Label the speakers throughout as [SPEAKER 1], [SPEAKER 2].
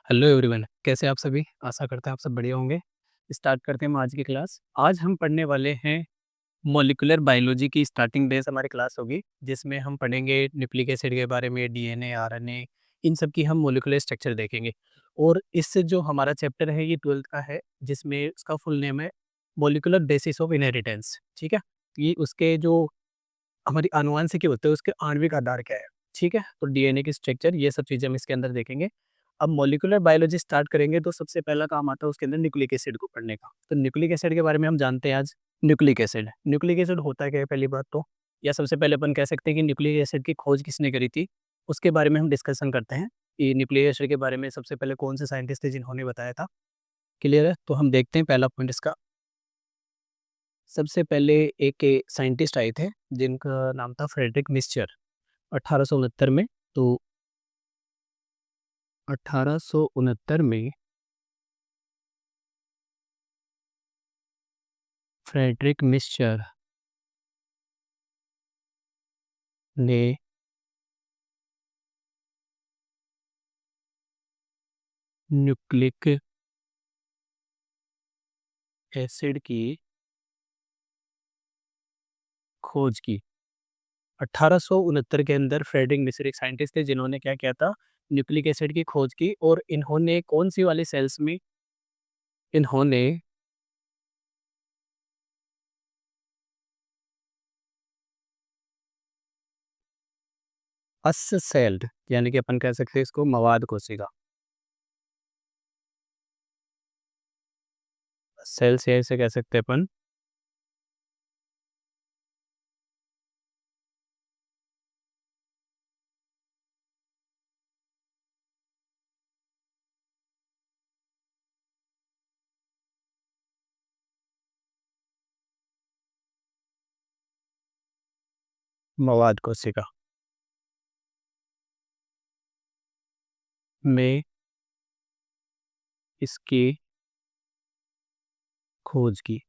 [SPEAKER 1] Hello everyone, कैसे आप सभी? आशा करते हैं आप सब बढ़िया होंगे। स्टार्ट करते हैं हम आज की क्लास। आज हम पढ़ने वाले हैं मॉलिक्यूलर बायोलॉजी की स्टार्टिंग डेज़ हमारी क्लास होगी, जिसमें हम पढ़ेंगे न्यूक्लिक एसिड के बारे में, डीएनए, आरएनए, इन सब की हम मॉलिक्यूलर स्ट्रक्चर देखेंगे। और इससे जो हमारा चैप्टर है ये 12th का है, जिसमें उसका फुल नेम है मॉलिक्यूलर बेसिस ऑफ इनहेरिटेंस। ठीक है? ये उसके जो हमारी आनुवंशिकी होते हैं उसके आणविक आधार क्या है। ठीक है? तो डीएनए की स्ट्रक्चर ये सब चीज़ें हम इसके अंदर देखेंगे। अब मॉलिक्यूलर बायोलॉजी स्टार्ट करेंगे तो सबसे पहला काम आता है उसके अंदर न्यूक्लिक एसिड को पढ़ने का। तो न्यूक्लिक एसिड के बारे में हम जानते हैं आज। न्यूक्लिक एसिड होता क्या है पहली बात तो, या सबसे पहले अपन कह सकते हैं कि न्यूक्लिक एसिड की खोज किसने करी थी, उसके बारे में हम डिस्कशन करते हैं। ये न्यूक्लिक एसिड के बारे में सबसे पहले कौन से साइंटिस्ट थे जिन्होंने बताया था। क्लियर है? तो हम देखते हैं पहला पॉइंट इसका। सबसे पहले एक साइंटिस्ट आए थे जिनका नाम था फ्रेडरिक मिस्चर 1869 में। तो 1869 में फ्रेडरिक मिस्चर ने न्यूक्लिक एसिड की खोज की। 1869 के अंदर फ्रेडरिक मिस्चर एक साइंटिस्ट थे जिन्होंने क्या किया था, न्यूक्लिक एसिड की खोज की। और इन्होंने कौन सी वाली सेल्स में, इन्होंने अस सेल्ड, यानी कि अपन कह सकते हैं इसको मवाद कोशिका, सेल्स या इसे कह सकते हैं अपन मवाद कोशिका में इसकी खोज की।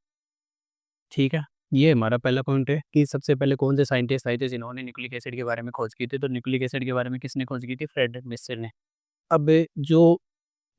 [SPEAKER 1] ठीक है? ये हमारा पहला पॉइंट है कि सबसे पहले कौन से साइंटिस्ट आए थे जिन्होंने न्यूक्लिक एसिड के बारे में खोज की थी। तो न्यूक्लिक एसिड के बारे में किसने खोज की थी? फ्रेडरिक मिस्चर ने। अब जो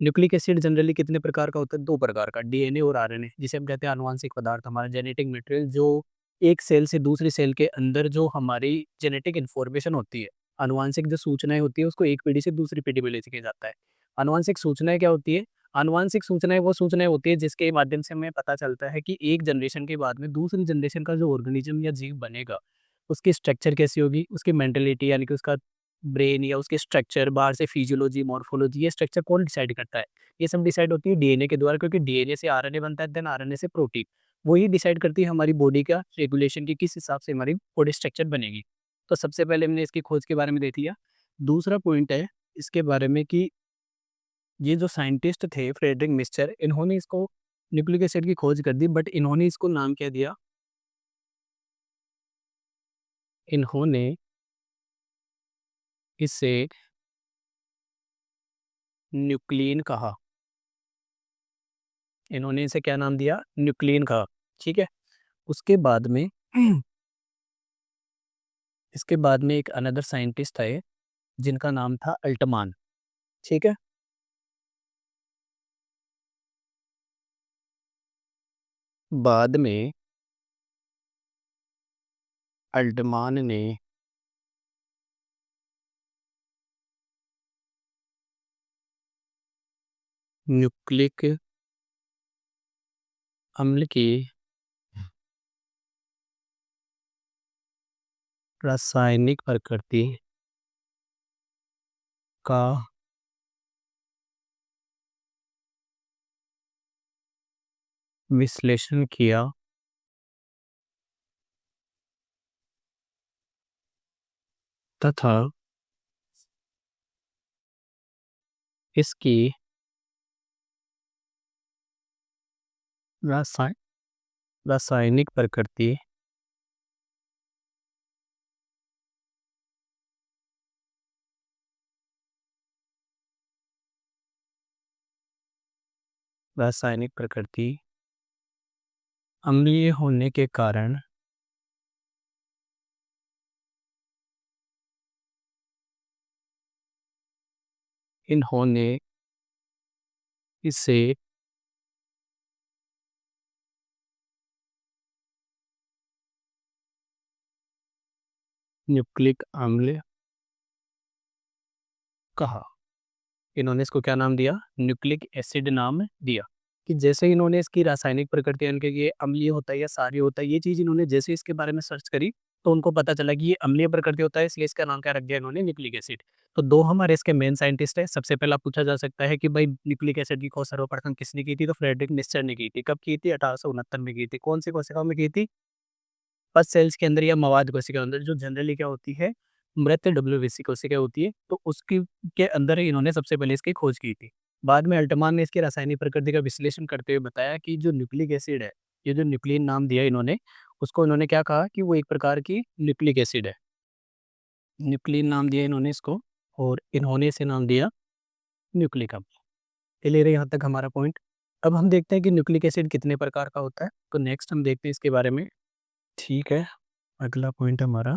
[SPEAKER 1] न्यूक्लिक एसिड जनरली कितने प्रकार का होता है? 2 प्रकार का, डीएनए और आरएनए, जिसे हम कहते हैं आनुवांशिक पदार्थ, हमारा जेनेटिक मटेरियल, जो एक सेल से दूसरी सेल के अंदर जो हमारी जेनेटिक इन्फॉर्मेशन होती है, आनुवांशिक जो सूचनाएँ होती है, उसको एक पीढ़ी से दूसरी पीढ़ी में लेके जाता है। आनुवांशिक सूचनाएँ क्या होती है? आनुवांशिक सूचनाएँ वो सूचनाएँ होती है जिसके माध्यम से हमें पता चलता है कि एक जनरेशन के बाद में दूसरी जनरेशन का जो ऑर्गेनिज़्म या जीव बनेगा, उसकी स्ट्रक्चर कैसी होगी, उसकी मेंटालिटी यानी कि उसका ब्रेन या उसके स्ट्रक्चर, बाहर से फिजियोलॉजी, मॉर्फोलॉजी, ये स्ट्रक्चर कौन डिसाइड करता है? ये सब डिसाइड होती है डीएनए के द्वारा, क्योंकि डीएनए से आरएनए बनता है, देन आरएनए से प्रोटीन। वही डिसाइड करती है हमारी बॉडी का रेगुलेशन की किस हिसाब से हमारी बॉडी स्ट्रक्चर बनेगी। तो सबसे पहले हमने इसकी खोज के बारे में देख लिया। दूसरा पॉइंट है इसके बारे में कि ये जो साइंटिस्ट थे फ्रेडरिक मिस्चर, इन्होंने इसको न्यूक्लिक एसिड की खोज कर दी, बट इन्होंने इसको नाम क्या दिया? इन्होंने इसे न्यूक्लियन कहा। इन्होंने इसे क्या नाम दिया? न्यूक्लियन कहा। ठीक है? उसके बाद में इसके बाद में एक अनदर साइंटिस्ट आए जिनका नाम था अल्टमान। ठीक है? बाद में अल्टमान ने न्यूक्लिक अम्ल की रासायनिक प्रकृति का विश्लेषण किया तथा इसकी रासाय रासायनिक प्रकृति रासायनिक प्रकृति अम्लीय होने के कारण इन्होंने इसे न्यूक्लिक अम्ल कहा। इन्होंने इसको क्या नाम दिया? न्यूक्लिक एसिड नाम दिया। कि जैसे इन्होंने इसकी रासायनिक प्रकृति यानी कि ये अम्लीय होता है या क्षारीय होता है, ये चीज़ इन्होंने जैसे इसके बारे में सर्च करी, तो उनको पता चला कि ये अम्लीय प्रकृति होता है, इसलिए इसका नाम क्या रख दिया इन्होंने? Nucleic acid. तो 2 हमारे इसके मेन साइंटिस्ट हैं। सबसे पहला पूछा जा सकता है कि भाई न्यूक्लिक एसिड की खोज सर्वप्रथम किसने की थी? तो फ्रेडरिक निश्चर ने की थी। कब की थी? 1869 में की थी। कौन-सी कोशिकाओं में की थी? पस सेल्स के अंदर या मवाद कोशिका के अंदर, जो जनरली क्या होती है, मृत डब्ल्यूबीसी कोशिका होती है, तो उसकी के अंदर ही इन्होंने सबसे पहले इसकी खोज की थी। बाद में अल्टमान ने इसकी रासायनिक प्रकृति का विश्लेषण करते हुए बताया कि जो न्यूक्लिक एसिड है, ये जो न्यूक्लियन नाम दिया इन्होंने, उसको इन्होंने क्या कहा कि वो एक प्रकार की न्यूक्लिक एसिड है। न्यूक्लियन नाम दिया इन्होंने इसको, और इन्होंने इसे नाम दिया न्यूक्लिक अम्ल। क्लियर है यहाँ तक हमारा पॉइंट? अब हम देखते हैं कि न्यूक्लिक एसिड कितने प्रकार का होता है, तो नेक्स्ट हम देखते हैं इसके बारे में। ठीक है, अगला पॉइंट हमारा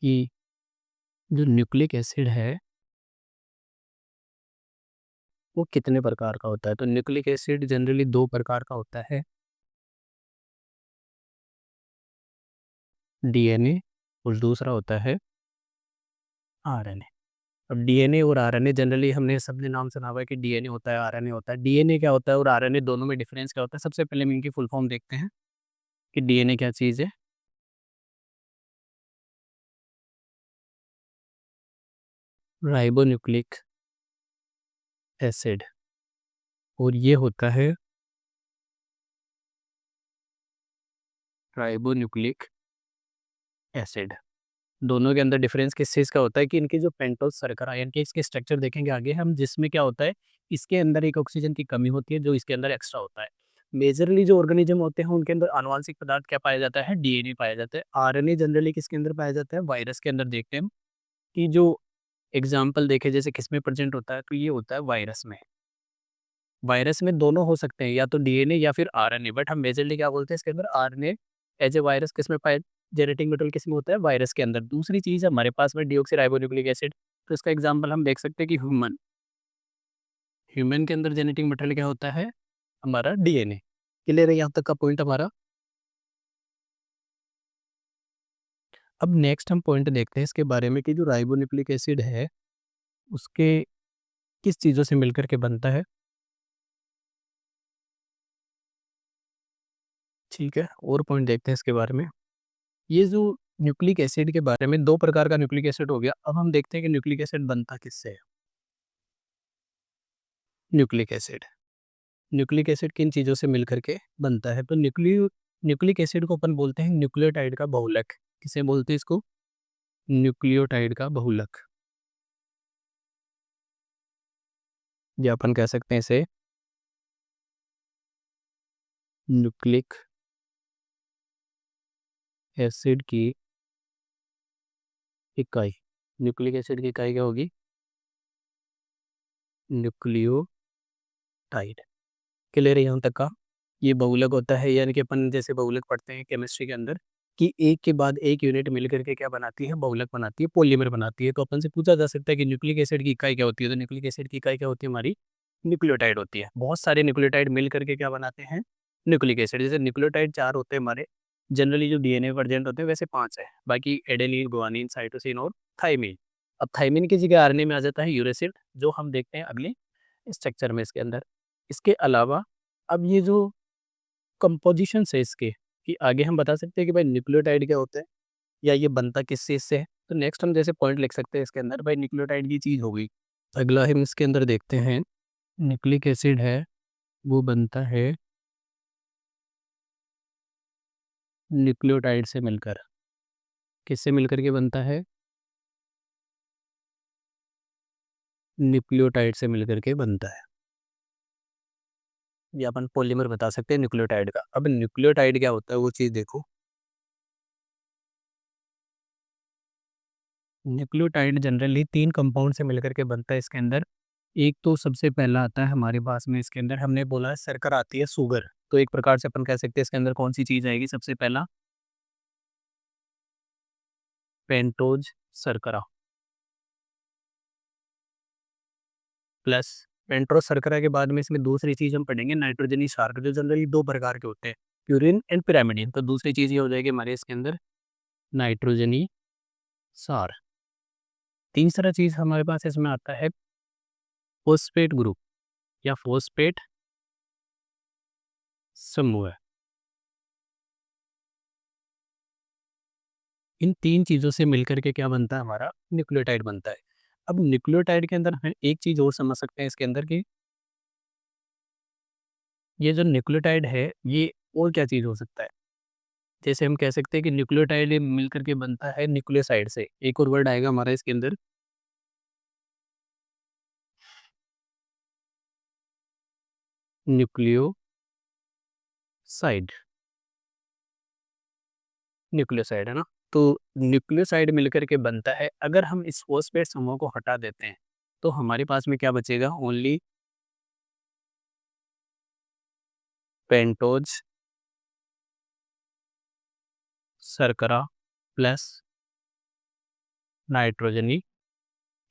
[SPEAKER 1] कि जो न्यूक्लिक एसिड है, वो कितने प्रकार का होता है? तो न्यूक्लिक एसिड जनरली 2 प्रकार का होता है, डीएनए और दूसरा होता है आरएनए। अब डीएनए और आरएनए जनरली हमने सबने नाम सुना हुआ है कि डीएनए होता है, आरएनए होता है। डीएनए क्या होता है और आरएनए दोनों में डिफरेंस क्या होता है? सबसे पहले हम इनकी फुल फॉर्म देखते हैं कि डीएनए क्या चीज़ है? Ribonucleic acid. और ये होता है राइबोन्यूक्लिक एसिड। दोनों के अंदर डिफरेंस किस चीज़ का होता है कि इनकी जो पेंटोस शर्करा यानी कि इसके स्ट्रक्चर देखेंगे आगे हम, जिसमें क्या होता है, इसके अंदर एक ऑक्सीजन की कमी होती है जो इसके अंदर एक्स्ट्रा होता है। मेजरली जो ऑर्गेनिज्म होते हैं उनके अंदर आनुवांशिक पदार्थ क्या पाया जाता है? डीएनए पाया जाता है। आरएनए जनरली किसके अंदर पाया जाता है? वायरस के अंदर देखते हैं हम, कि जो एग्जाम्पल देखे जैसे किसमें प्रेजेंट होता है, तो ये होता है वायरस में। वायरस में दोनों हो सकते हैं, या तो डीएनए या फिर आरएनए, बट हम मेजरली क्या बोलते हैं इसके अंदर? आरएनए एज ए वायरस किसमें पाया? जेनेटिक मटेरियल किसमें होता है? वायरस के अंदर। दूसरी चीज़ हमारे पास में डीऑक्सी एसिड, तो इसका एग्जांपल हम देख सकते हैं कि ह्यूमन ह्यूमन के अंदर जेनेटिक मटेरियल क्या होता है? हमारा डीएनए। क्लियर है यहाँ तक का पॉइंट हमारा? अब नेक्स्ट हम पॉइंट देखते हैं इसके बारे में कि जो राइबोन्यूक्लिक एसिड है, उसके किस चीज़ों से मिलकर के बनता है। ठीक है, और पॉइंट देखते हैं इसके बारे में। ये जो न्यूक्लिक एसिड के बारे में, 2 प्रकार का न्यूक्लिक एसिड हो गया। अब हम देखते हैं कि न्यूक्लिक एसिड बनता किससे है? Nucleic acid. न्यूक्लिक एसिड किन चीज़ों से मिलकर के बनता है? तो न्यूक्लिक एसिड को अपन बोलते हैं न्यूक्लियोटाइड का बहुलक। किसे बोलते हैं इसको? न्यूक्लियोटाइड का बहुलक। या अपन कह सकते हैं इसे न्यूक्लिक एसिड की इकाई। न्यूक्लिक एसिड की इकाई क्या होगी? न्यूक्लियोटाइड। क्लियर है यहाँ तक का? ये बहुलक होता है, यानी कि अपन जैसे बहुलक पढ़ते हैं केमिस्ट्री के अंदर, कि एक के बाद एक यूनिट मिल करके क्या बनाती है? बहुलक बनाती है, पॉलीमर बनाती है। तो अपन से पूछा जा सकता है कि न्यूक्लिक एसिड की इकाई क्या होती है? तो न्यूक्लिक एसिड की इकाई क्या होती है हमारी? न्यूक्लियोटाइड होती है। बहुत सारे न्यूक्लियोटाइड मिल करके क्या बनाते हैं? Nucleic acid. जैसे न्यूक्लियोटाइड 4 होते हैं हमारे, जनरली जो डीएनए प्रेजेंट होते हैं वैसे 5 है। बाकी एडेनिन, गुआनिन, साइटोसिन और थाइमिन। अब थाइमिन की जगह आरएनए में आ जाता है यूरेसिल, जो हम देखते हैं अगले स्ट्रक्चर में इसके अंदर। इसके अलावा अब ये जो कंपोजिशन है इसके, कि आगे हम बता सकते हैं कि भाई न्यूक्लियोटाइड क्या होता है या ये बनता किस चीज़ से है। तो नेक्स्ट हम जैसे पॉइंट लिख सकते हैं इसके अंदर, भाई न्यूक्लियोटाइड की चीज़ हो गई। अगला हम इसके अंदर देखते हैं, न्यूक्लिक एसिड है वो बनता है न्यूक्लियोटाइड से मिलकर। किससे मिलकर के बनता है? न्यूक्लियोटाइड से मिलकर के बनता है। या अपन पॉलीमर बता सकते हैं न्यूक्लियोटाइड का। अब न्यूक्लियोटाइड क्या होता है वो चीज़ देखो। न्यूक्लियोटाइड जनरली 3 कंपाउंड से मिलकर के बनता है इसके अंदर। एक तो सबसे पहला आता है हमारे पास में इसके अंदर, हमने बोला है शर्करा आती है, शुगर। तो एक प्रकार से अपन कह सकते हैं इसके अंदर कौन-सी चीज़ आएगी सबसे पहला? पेंटोज शर्करा प्लस पेंटोस शर्करा के बाद में इसमें दूसरी चीज़ हम पढ़ेंगे नाइट्रोजनी क्षार, जो जनरली 2 प्रकार के होते हैं, प्यूरिन एंड पिरामिडइन। तो दूसरी चीज़ ये हो जाएगी हमारे इसके अंदर नाइट्रोजनी क्षार। तीसरा चीज़ हमारे पास इसमें आता है फॉस्फेट ग्रुप या फॉस्फेट समूह। इन 3 चीज़ों से मिलकर के क्या बनता है हमारा न्यूक्लियोटाइड बनता है। अब न्यूक्लियोटाइड के अंदर हम एक चीज़ और समझ सकते हैं इसके अंदर कि ये जो न्यूक्लियोटाइड है ये और क्या चीज़ हो सकता है। जैसे हम कह सकते हैं कि न्यूक्लियोटाइड ये मिलकर के बनता है न्यूक्लियोसाइड से। एक और वर्ड आएगा हमारा इसके अंदर न्यूक्लियोसाइड, न्यूक्लियोसाइड है ना? तो न्यूक्लियोसाइड मिलकर के बनता है। अगर हम इस फॉस्फेट समूह को हटा देते हैं, तो हमारे पास में क्या बचेगा? ओनली पेंटोज शर्करा प्लस नाइट्रोजनी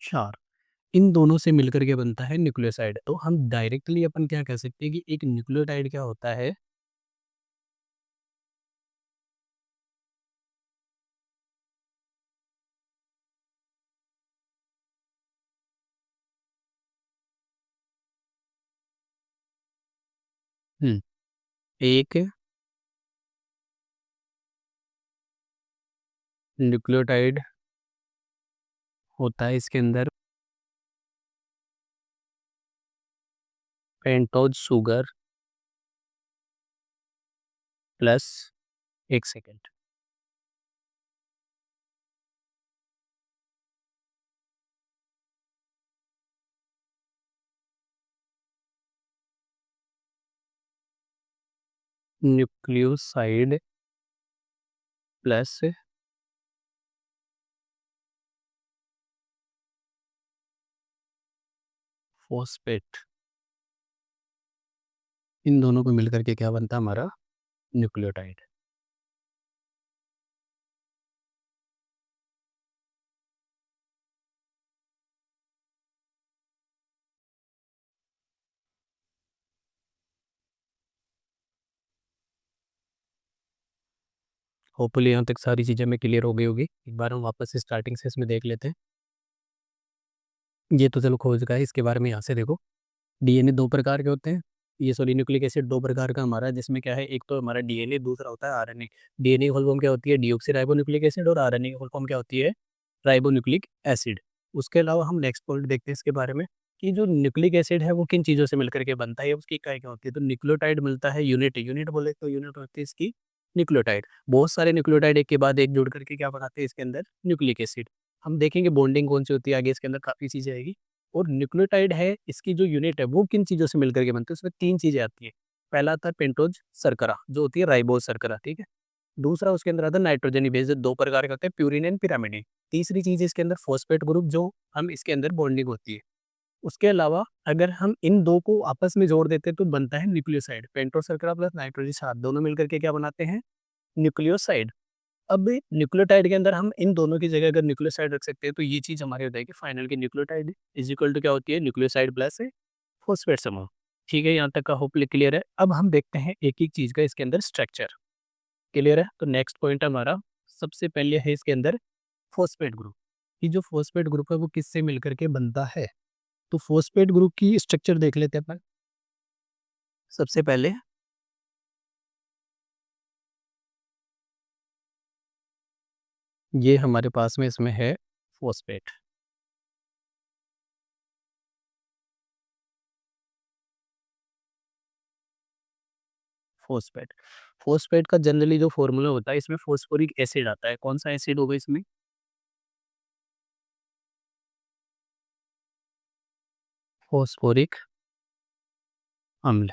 [SPEAKER 1] क्षार। इन दोनों से मिलकर के बनता है न्यूक्लियोसाइड। तो हम डायरेक्टली अपन क्या कह सकते हैं कि एक न्यूक्लियोटाइड क्या होता है? हम्म, एक न्यूक्लियोटाइड होता है इसके अंदर पेंटोज शुगर प्लस, एक सेकेंड, न्यूक्लियोसाइड प्लस फॉस्फेट, इन दोनों को मिलकर के क्या बनता है हमारा न्यूक्लियोटाइड। होपफुली यहाँ तक सारी चीज़ें में क्लियर हो गई होगी। एक बार हम वापस से स्टार्टिंग से इसमें देख लेते हैं। ये तो चलो खोज का है, इसके बारे में यहाँ से देखो। डीएनए 2 प्रकार के होते हैं। ये सॉरी न्यूक्लिक एसिड 2 प्रकार का हमारा, जिसमें क्या है, एक तो हमारा डीएनए, दूसरा होता है आरएनए। डीएनए की फुल फॉर्म क्या होती है? Deoxyribonucleic acid. और आरएनए की फुल फॉर्म क्या होती है? Ribonucleic acid. उसके अलावा हम नेक्स्ट पॉइंट देखते हैं इसके बारे में कि जो न्यूक्लिक एसिड है वो किन चीज़ों से मिलकर के बनता है, उसकी इकाई क्या होती है। तो न्यूक्लियोटाइड मिलता है यूनिट, यूनिट बोले तो यूनिट होती है इसकी न्यूक्लियोटाइड। बहुत सारे न्यूक्लियोटाइड एक के बाद एक जुड़ करके क्या बनाते हैं इसके अंदर न्यूक्लिक एसिड। हम देखेंगे बॉन्डिंग कौन सी होती है आगे, इसके अंदर काफ़ी चीज़ें आएगी। और न्यूक्लियोटाइड है, इसकी जो यूनिट है वो किन चीज़ों से मिलकर के बनती है, उसमें 3 चीज़ें आती है। पहला आता है पेंटोज शर्करा, जो होती है राइबोज शर्करा, ठीक है। दूसरा उसके अंदर आता है नाइट्रोजनी बेस, 2 प्रकार के होते हैं, प्यूरिन एंड पिरामिडिन। तीसरी चीज़ इसके अंदर फॉस्फेट ग्रुप, जो हम इसके अंदर बॉन्डिंग होती है। उसके अलावा अगर हम इन 2 को आपस में जोड़ देते हैं तो बनता है न्यूक्लियोसाइड। पेंटोज शर्करा प्लस नाइट्रोजन साथ दोनों मिलकर के क्या बनाते हैं? न्यूक्लियोसाइड। अब न्यूक्लियोटाइड के अंदर हम इन दोनों की जगह अगर न्यूक्लियोसाइड रख सकते हैं तो ये चीज़ हमारी हो जाएगी फाइनल की न्यूक्लियोटाइड इज इक्वल टू क्या होती है? न्यूक्लियोसाइड प्लस फॉस्फेट समूह। ठीक है, यहाँ तक का होपफुली क्लियर है। अब हम देखते हैं एक-एक चीज़ का इसके अंदर स्ट्रक्चर। क्लियर है? तो नेक्स्ट पॉइंट हमारा सबसे पहले है इसके अंदर फॉस्फेट ग्रुप। ये जो फॉस्फेट ग्रुप है वो किससे मिलकर के बनता है? तो फॉस्फेट ग्रुप की स्ट्रक्चर देख लेते हैं अपन। सबसे पहले ये हमारे पास में इसमें है फॉस्फेट। फॉस्फेट, फॉस्फेट का जनरली जो फॉर्मूला होता है इसमें फॉस्फोरिक एसिड आता है। कौन सा एसिड होगा इसमें? फॉस्फोरिक अम्ल,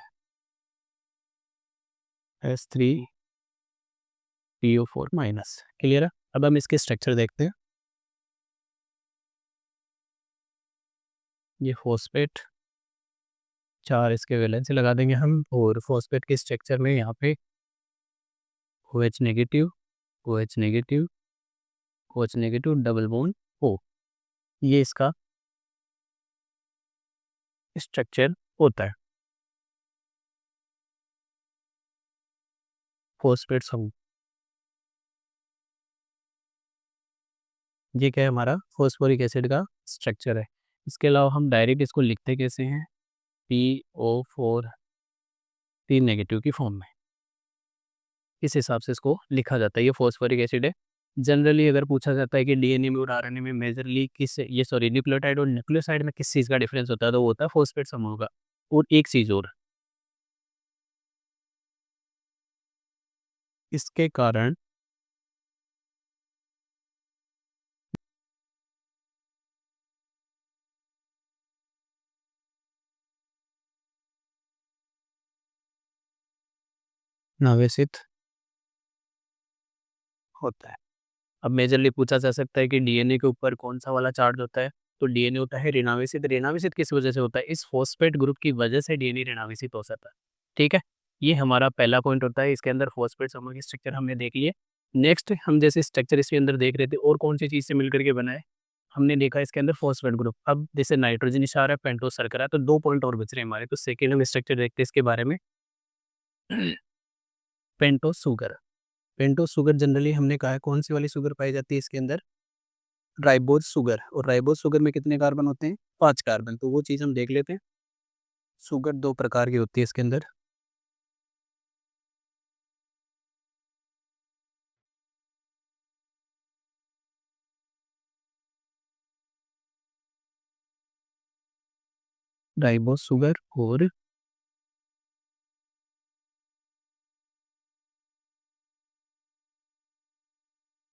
[SPEAKER 1] H3PO4 माइनस। क्लियर है? अब हम इसके स्ट्रक्चर देखते हैं। ये फॉस्फेट, 4 इसके वैलेंसी लगा देंगे हम, और फॉस्फेट के स्ट्रक्चर में यहाँ पे OH negative, OH negative, OH negative, double bond O। ये इसका स्ट्रक्चर होता है। फॉस्फेट समूह, ये क्या है हमारा फॉस्फोरिक एसिड का स्ट्रक्चर है। इसके अलावा हम डायरेक्ट इसको लिखते कैसे हैं, PO4 3 नेगेटिव की फॉर्म में, इस हिसाब से इसको लिखा जाता है। ये फॉस्फोरिक एसिड है। जनरली अगर पूछा जाता है कि डीएनए में और आरएनए में मेजरली किस, ये सॉरी, न्यूक्लियोटाइड और न्यूक्लियोसाइड में किस चीज़ का डिफरेंस होता है, तो वो होता है फॉस्फेट समूह का। और एक चीज़ और, इसके कारण नावेसित होता है। अब मेजरली पूछा जा सकता है कि डीएनए के ऊपर कौन सा वाला चार्ज होता है, तो डीएनए होता है ऋणावेशित। ऋणावेशित किस वजह से होता है, इस फॉस्फेट ग्रुप की वजह से डीएनए ऋणावेशित हो सकता है। ठीक है, ये हमारा पहला पॉइंट होता है। इसके अंदर फॉस्फेट समूह की स्ट्रक्चर हमने देख लिए। नेक्स्ट हम जैसे स्ट्रक्चर इसके अंदर देख रहे थे और कौन सी चीज़ से मिलकर के बना है, हमने देखा इसके अंदर फॉस्फेट ग्रुप। अब जैसे नाइट्रोजन इशारा है, पेंटोस शर्करा है, तो 2 पॉइंट और बच रहे हैं हमारे। तो सेकेंड हम स्ट्रक्चर देखते हैं इसके बारे में। Pentose sugar. Pentose sugar generally हमने कहा है कौन सी वाली शुगर पाई जाती है इसके अंदर, राइबोज शुगर। और राइबोज शुगर में कितने कार्बन होते हैं, 5 कार्बन। तो वो चीज़ हम देख लेते हैं। शुगर 2 प्रकार की होती है इसके अंदर, राइबोज शुगर और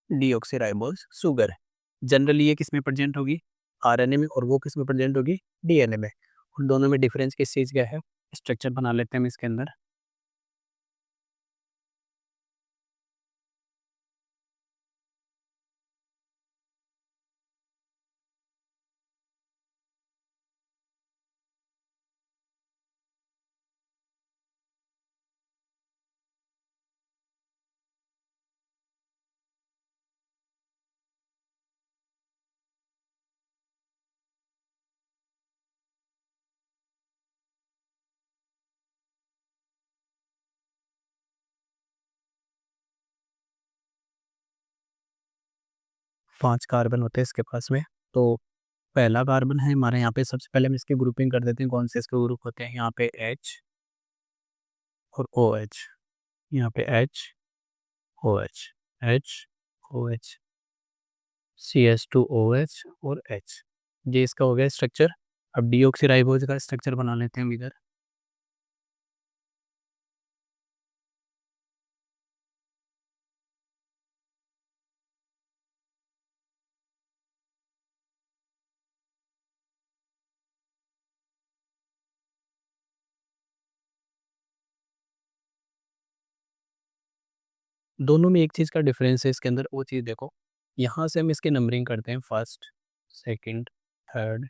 [SPEAKER 1] डीऑक्सीराइबोज शुगर। जनरली ये किस में प्रेजेंट होगी, आरएनए में, और वो किस में प्रेजेंट होगी, डीएनए में। उन दोनों में डिफरेंस किस चीज़ का है, स्ट्रक्चर बना लेते हैं हम इसके अंदर। पांच कार्बन होते हैं इसके पास में। तो पहला कार्बन है हमारे यहाँ पे, सबसे पहले हम इसकी ग्रुपिंग कर देते हैं, कौन से इसके ग्रुप होते हैं। यहाँ पे H और OH, यहाँ पे HOH, HOH, CH2OH और H। ये इसका हो गया स्ट्रक्चर। अब डीऑक्सीराइबोज का स्ट्रक्चर बना लेते हैं हम इधर। दोनों में एक चीज़ का डिफरेंस है इसके अंदर, वो चीज़ देखो। यहाँ से हम इसकी नंबरिंग करते हैं, फर्स्ट, सेकंड, थर्ड,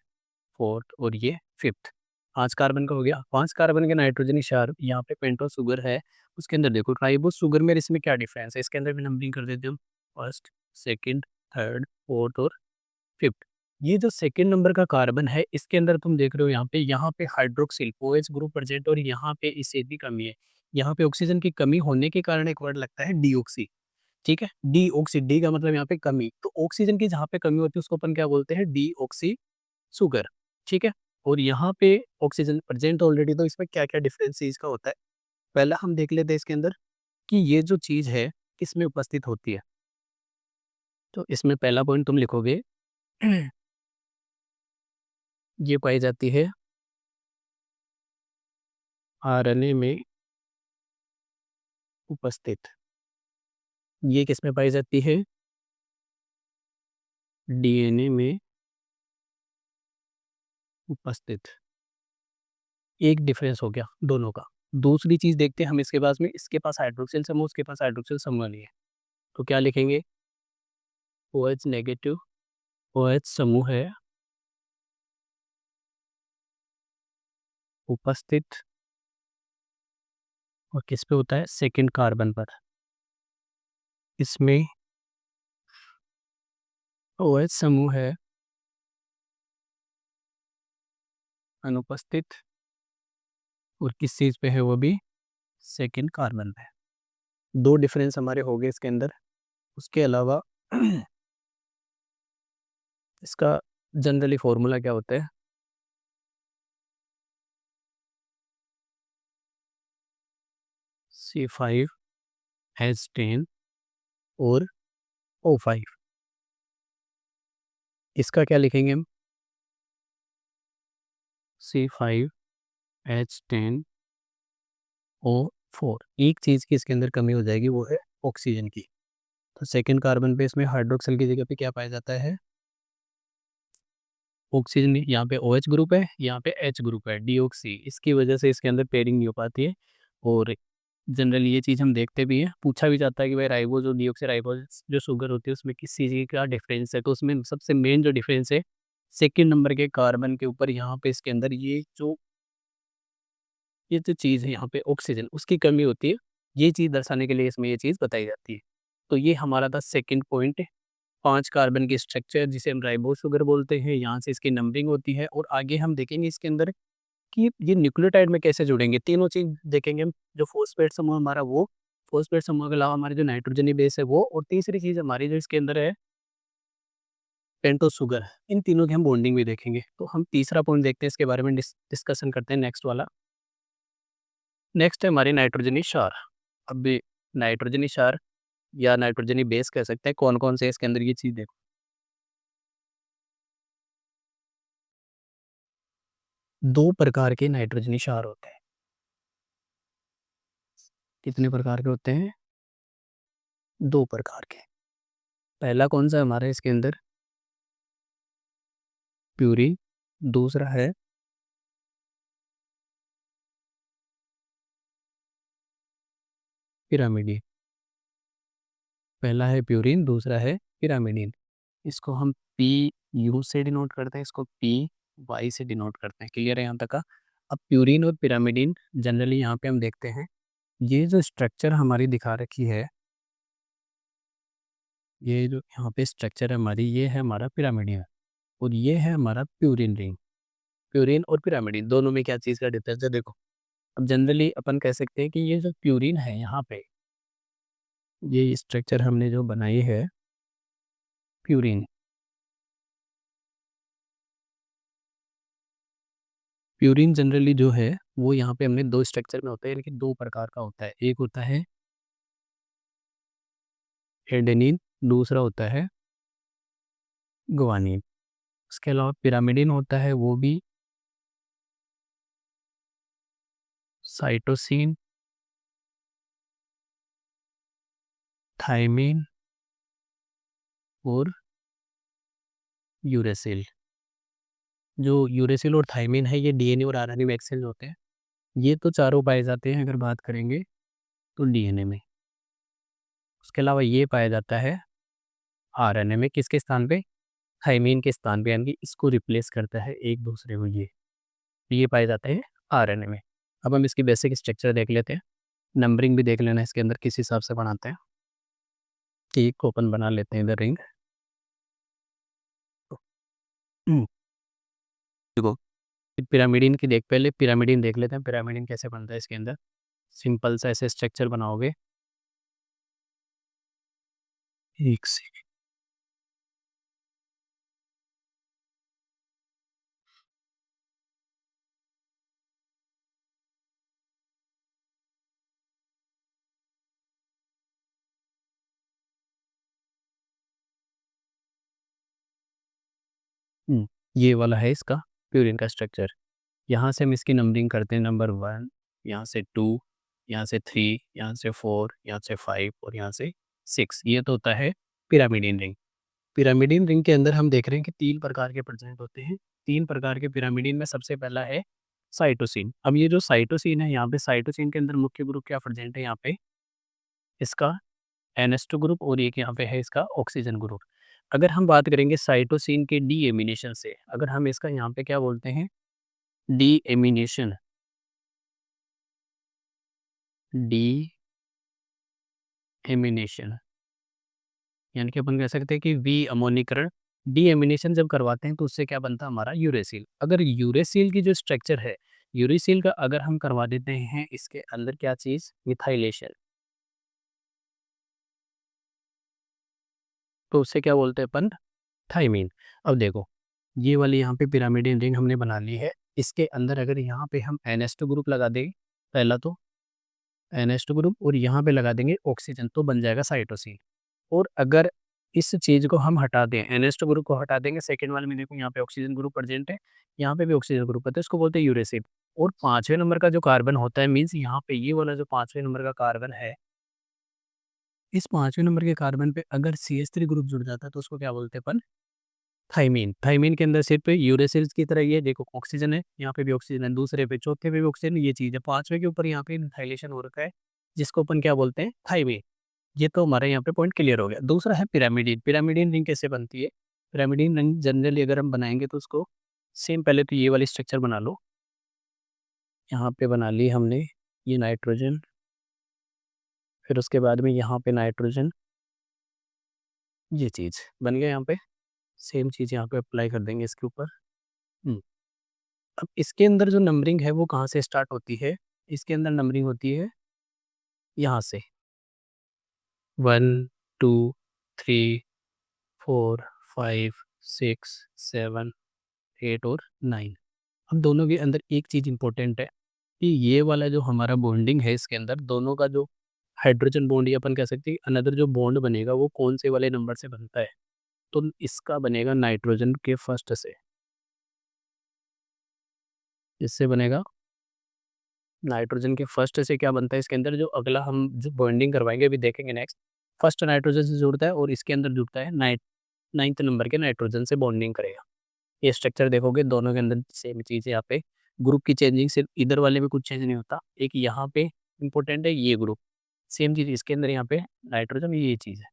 [SPEAKER 1] फोर्थ और ये फिफ्थ। 5 कार्बन का हो गया। 5 कार्बन के नाइट्रोजन क्षार यहाँ पे पेंटोस शुगर है, उसके अंदर देखो राइबोस शुगर में और इसमें क्या डिफरेंस है, इसके अंदर भी नंबरिंग कर देते हैं हम, फर्स्ट, सेकंड, थर्ड, फोर्थ और फिफ्थ। ये जो सेकंड नंबर का कार्बन है, इसके अंदर तुम देख रहे हो यहाँ पे हाइड्रोक्सिल OH ग्रुप प्रेजेंट, और यहाँ पे एसिड की कमी है। यहाँ पे ऑक्सीजन की कमी होने के कारण एक वर्ड लगता है डीऑक्सी। ठीक है, डीऑक्सी, डी का मतलब यहाँ पे कमी, तो ऑक्सीजन की जहाँ पे कमी होती है उसको अपन क्या बोलते हैं, डीऑक्सी शुगर। ठीक है, और यहाँ पे ऑक्सीजन प्रेजेंट ऑलरेडी, तो इसमें क्या क्या डिफरेंस चीज का होता है, पहला हम देख लेते हैं इसके अंदर कि ये जो चीज है किसमें उपस्थित होती है। तो इसमें पहला पॉइंट तुम लिखोगे, ये पाई जाती है आरएनए में उपस्थित। ये किसमें पाई जाती है, डीएनए में उपस्थित। एक डिफरेंस हो गया दोनों का। दूसरी चीज देखते हैं हम इसके पास में, इसके पास हाइड्रोक्सिल समूह, उसके पास हाइड्रोक्सिल समूह नहीं है। तो क्या लिखेंगे, OH नेगेटिव, OH समूह है उपस्थित, और किस पे होता है, सेकंड कार्बन पर। इसमें OH समूह है अनुपस्थित, और किस चीज़ पे है वो भी सेकंड कार्बन पे। दो डिफरेंस हमारे हो गए इसके अंदर। उसके अलावा इसका जनरली फॉर्मूला क्या होता है? C5H10 और O5। इसका क्या लिखेंगे हम? C5H10O4। एक चीज़ की इसके अंदर कमी हो जाएगी, वो है ऑक्सीजन की। तो सेकंड कार्बन पे इसमें हाइड्रोक्सिल की जगह पे क्या पाया जाता है? ऑक्सीजन। यहाँ पे OH ग्रुप है, यहाँ पे H ग्रुप है, डीऑक्सी। इसकी वजह से इसके अंदर पेयरिंग नहीं हो पाती है। और जनरली ये चीज़ हम देखते भी हैं, पूछा भी जाता है कि भाई राइबोज और डीऑक्सी राइबोज जो शुगर होती है उसमें किस चीज़ का डिफरेंस है। तो उसमें सबसे मेन जो डिफरेंस है, सेकंड नंबर के कार्बन के ऊपर यहाँ पे इसके अंदर ये जो चीज़ है यहाँ पे ऑक्सीजन, उसकी कमी होती है। ये चीज़ दर्शाने के लिए इसमें ये चीज़ बताई जाती है। तो ये हमारा था सेकंड पॉइंट, 5 कार्बन की स्ट्रक्चर जिसे हम राइबोज शुगर बोलते हैं। यहाँ से इसकी नंबरिंग होती है और आगे हम देखेंगे इसके अंदर कि ये न्यूक्लियोटाइड में कैसे जुड़ेंगे। तीनों चीज़ देखेंगे हम। जो फॉस्फेट समूह हमारा वो, फॉस्फेट समूह के अलावा हमारे जो नाइट्रोजनी बेस है वो, और तीसरी चीज़ हमारी जो इसके अंदर है पेंटोस शुगर। इन तीनों की हम बॉन्डिंग भी देखेंगे। तो हम तीसरा पॉइंट देखते हैं, इसके बारे में डिस्कशन करते हैं नेक्स्ट वाला। नेक्स्ट है हमारी नाइट्रोजनी क्षार। अब नाइट्रोजनी क्षार या नाइट्रोजनी बेस कह सकते हैं। कौन कौन से इसके अंदर ये चीज़ देखो। दो प्रकार के नाइट्रोजनी क्षार होते हैं। कितने प्रकार के होते हैं? दो प्रकार के। पहला कौन सा है हमारे इसके अंदर? प्यूरिन। दूसरा है पिरामिडिन। पहला है प्यूरिन, दूसरा है पिरामिडिन। इसको हम पी यू से डिनोट करते हैं, इसको पी वाई से डिनोट करते हैं। क्लियर है यहाँ तक का? अब प्यूरिन और पिरामिडिन जनरली यहाँ पे हम देखते हैं, ये जो स्ट्रक्चर हमारी दिखा रखी है, ये जो यहाँ पे स्ट्रक्चर है हमारी, ये है हमारा पिरामिडिन और ये है हमारा प्यूरिन रिंग। प्यूरिन और पिरामिडिन दोनों में क्या चीज़ का डिफरेंस है देखो। अब जनरली अपन कह सकते हैं कि ये जो प्यूरिन है यहाँ पे, ये स्ट्रक्चर हमने जो बनाई है प्यूरिन, प्यूरिन जनरली जो है वो यहाँ पे हमने दो स्ट्रक्चर में होता है, लेकिन दो प्रकार का होता है। एक होता है एडेनिन, दूसरा होता है गुआनिन। उसके अलावा पिरामिडिन होता है, वो भी साइटोसिन, थायमिन और यूरेसिल। जो यूरेसिल और थायमिन है ये डीएनए और आरएनए में एक्सचेंज होते हैं। ये तो चारों पाए जाते हैं अगर बात करेंगे तो डीएनए में। उसके अलावा ये पाया जाता है आरएनए में। किसके स्थान पे? थायमीन के स्थान पे, यानी कि इसको रिप्लेस करता है एक दूसरे को। ये पाए जाते हैं आरएनए में। अब हम इसकी बेसिक स्ट्रक्चर देख लेते हैं। नंबरिंग भी देख लेना इसके अंदर किस हिसाब से बनाते हैं। एक को अपन बना लेते हैं इधर रिंग। देखो पिरामिडिन की देख, पहले पिरामिडिन देख लेते हैं। पिरामिडिन कैसे बनता है इसके अंदर। सिंपल सा ऐसे स्ट्रक्चर बनाओगे। एक से ये वाला है इसका प्यूरिन का स्ट्रक्चर। यहाँ से हम इसकी नंबरिंग करते हैं, नंबर 1, यहाँ से 2, यहाँ से 3, यहाँ से 4, यहाँ से 5 और यहाँ से 6। ये तो होता है पिरामिडिन रिंग। पिरामिडिन रिंग के अंदर हम देख रहे हैं कि 3 प्रकार के प्रेजेंट होते हैं। 3 प्रकार के पिरामिडिन में सबसे पहला है साइटोसिन। अब ये जो साइटोसिन है, यहाँ पे साइटोसिन के अंदर मुख्य ग्रुप क्या प्रेजेंट है? यहाँ पे इसका NH2 ग्रुप और एक यहाँ पे है इसका ऑक्सीजन ग्रुप। अगर हम बात करेंगे साइटोसिन के डीएमिनेशन से, अगर हम इसका यहाँ पे क्या बोलते हैं, डीएमिनेशन, डीएमिनेशन, यानी कि अपन कह सकते हैं कि विअमोनीकरण। डीएमिनेशन जब करवाते हैं तो उससे क्या बनता है हमारा यूरेसिल। अगर यूरेसिल की जो स्ट्रक्चर है, यूरेसिल का अगर हम करवा देते हैं इसके अंदर क्या चीज़, मिथाइलेशन, तो उससे क्या बोलते हैं अपन, थाइमीन। अब देखो, ये वाली यहाँ पे पिरामिडियन रिंग हमने बना ली है, इसके अंदर अगर यहाँ पे हम NH2 ग्रुप लगा दें, पहला तो NH2 ग्रुप, और यहाँ पे लगा देंगे ऑक्सीजन, तो बन जाएगा साइटोसिन। और अगर इस चीज़ को हम हटा दें, NH2 ग्रुप को हटा देंगे, सेकंड वाले में देखो यहाँ पे ऑक्सीजन ग्रुप प्रेजेंट है, यहाँ पे भी ऑक्सीजन ग्रुप है, तो इसको बोलते हैं यूरेसिल। और पाँचवें नंबर का जो कार्बन होता है, मीन्स यहाँ पे ये वाला जो पाँचवें नंबर का कार्बन है, इस पाँचवें नंबर के कार्बन पे अगर CH3 ग्रुप जुड़ जाता है तो उसको क्या बोलते हैं अपन, थाइमीन। थाइमीन के अंदर सिर्फ यूरेसिल्स की तरह ये देखो ऑक्सीजन है, यहाँ पे भी ऑक्सीजन है, दूसरे पे चौथे पे भी ऑक्सीजन, ये चीज़ है, पांचवे के ऊपर यहाँ पे मिथाइलेशन हो रखा है, जिसको अपन क्या बोलते हैं, थाइमीन। ये तो हमारे यहाँ पे पॉइंट क्लियर हो गया। दूसरा है पिरामिडीन। पिरामिडीन रिंग कैसे बनती है, पिरामिडीन रिंग जनरली अगर हम बनाएंगे तो उसको सेम, पहले तो ये वाली स्ट्रक्चर बना लो, यहाँ पे बना ली हमने ये नाइट्रोजन, फिर उसके बाद में यहाँ पे नाइट्रोजन, ये चीज़ बन गया। यहाँ पे सेम चीज़ यहाँ पे अप्लाई कर देंगे इसके ऊपर। हम्म, अब इसके अंदर जो नंबरिंग है वो कहाँ से स्टार्ट होती है, इसके अंदर नंबरिंग होती है यहाँ से, 1 2 3 4 5 6 7 8 और 9। अब दोनों के अंदर एक चीज़ इंपॉर्टेंट है कि ये वाला जो हमारा बॉन्डिंग है, इसके अंदर दोनों का जो हाइड्रोजन बॉन्ड, या अपन कह सकते हैं अनदर जो बॉन्ड बनेगा वो कौन से वाले नंबर से बनता है, तो इसका बनेगा नाइट्रोजन के फर्स्ट से। इससे बनेगा नाइट्रोजन के फर्स्ट से क्या बनता है, इसके अंदर जो अगला हम जो बॉन्डिंग करवाएंगे अभी देखेंगे नेक्स्ट, फर्स्ट नाइट्रोजन से जुड़ता है और इसके अंदर जुड़ता है नाइन्थ नंबर के नाइट्रोजन से बॉन्डिंग करेगा। ये स्ट्रक्चर देखोगे दोनों के अंदर सेम चीज़ है। यहाँ पे ग्रुप की चेंजिंग सिर्फ इधर वाले में कुछ चेंज नहीं होता, एक यहाँ पे इंपॉर्टेंट है ये ग्रुप, सेम चीज़ इसके अंदर यहाँ पे नाइट्रोजन, ये चीज़ है।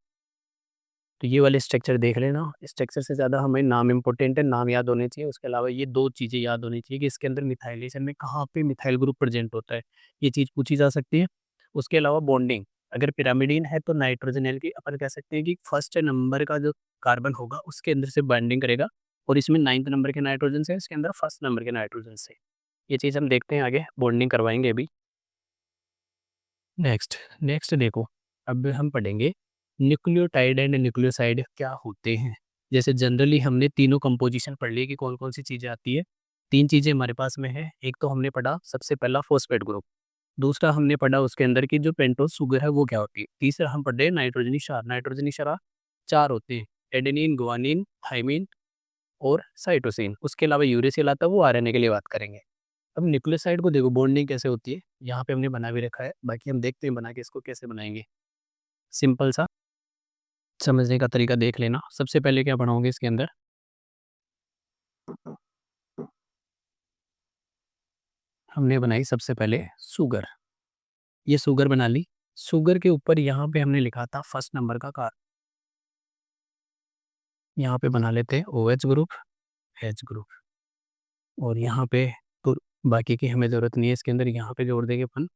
[SPEAKER 1] तो ये वाले स्ट्रक्चर देख लेना, स्ट्रक्चर से ज़्यादा हमें नाम इंपॉर्टेंट है, नाम याद होने चाहिए। उसके अलावा ये दो चीज़ें याद होनी चाहिए कि इसके अंदर मिथाइलेशन में कहाँ पे मिथाइल ग्रुप प्रेजेंट होता है, ये चीज़ पूछी जा सकती है। उसके अलावा बॉन्डिंग, अगर पिरामिडीन है तो नाइट्रोजन की अपन कह सकते हैं कि फर्स्ट नंबर का जो कार्बन होगा उसके अंदर से बॉन्डिंग करेगा, और इसमें 9th नंबर के नाइट्रोजन से, इसके अंदर फर्स्ट नंबर के नाइट्रोजन से। ये चीज़ हम देखते हैं आगे, बॉन्डिंग करवाएंगे अभी। नेक्स्ट नेक्स्ट देखो, अब हम पढ़ेंगे न्यूक्लियोटाइड एंड न्यूक्लियोसाइड क्या होते हैं। जैसे जनरली हमने तीनों कंपोजिशन पढ़ ली कि कौन कौन सी चीज़ें आती है। तीन चीज़ें हमारे पास में है, एक तो हमने पढ़ा सबसे पहला फॉस्फेट ग्रुप, दूसरा हमने पढ़ा उसके अंदर की जो पेंटोस शुगर है वो क्या होती है, तीसरा हम पढ़ रहे हैं नाइट्रोजनी क्षार। नाइट्रोजनी क्षार चार होते हैं, एडेनिन, गुआनिन, थाइमिन और साइटोसिन। उसके अलावा यूरेसिल आता है, वो RNA के लिए बात करेंगे। अब न्यूक्लियोसाइड को देखो बॉन्डिंग कैसे होती है, यहाँ पे हमने बना भी रखा है, बाकी हम देखते हैं बना के इसको कैसे बनाएंगे। सिंपल सा समझने का तरीका देख लेना। सबसे पहले क्या बनाओगे इसके अंदर, हमने बनाई सबसे पहले शुगर, ये शुगर बना ली। शुगर के ऊपर यहाँ पे हमने लिखा था फर्स्ट नंबर का कार, यहाँ पे बना लेते हैं OH ग्रुप, H ग्रुप, और यहाँ पे तो बाकी की हमें ज़रूरत नहीं है, इसके अंदर यहाँ पे जोड़ देंगे अपन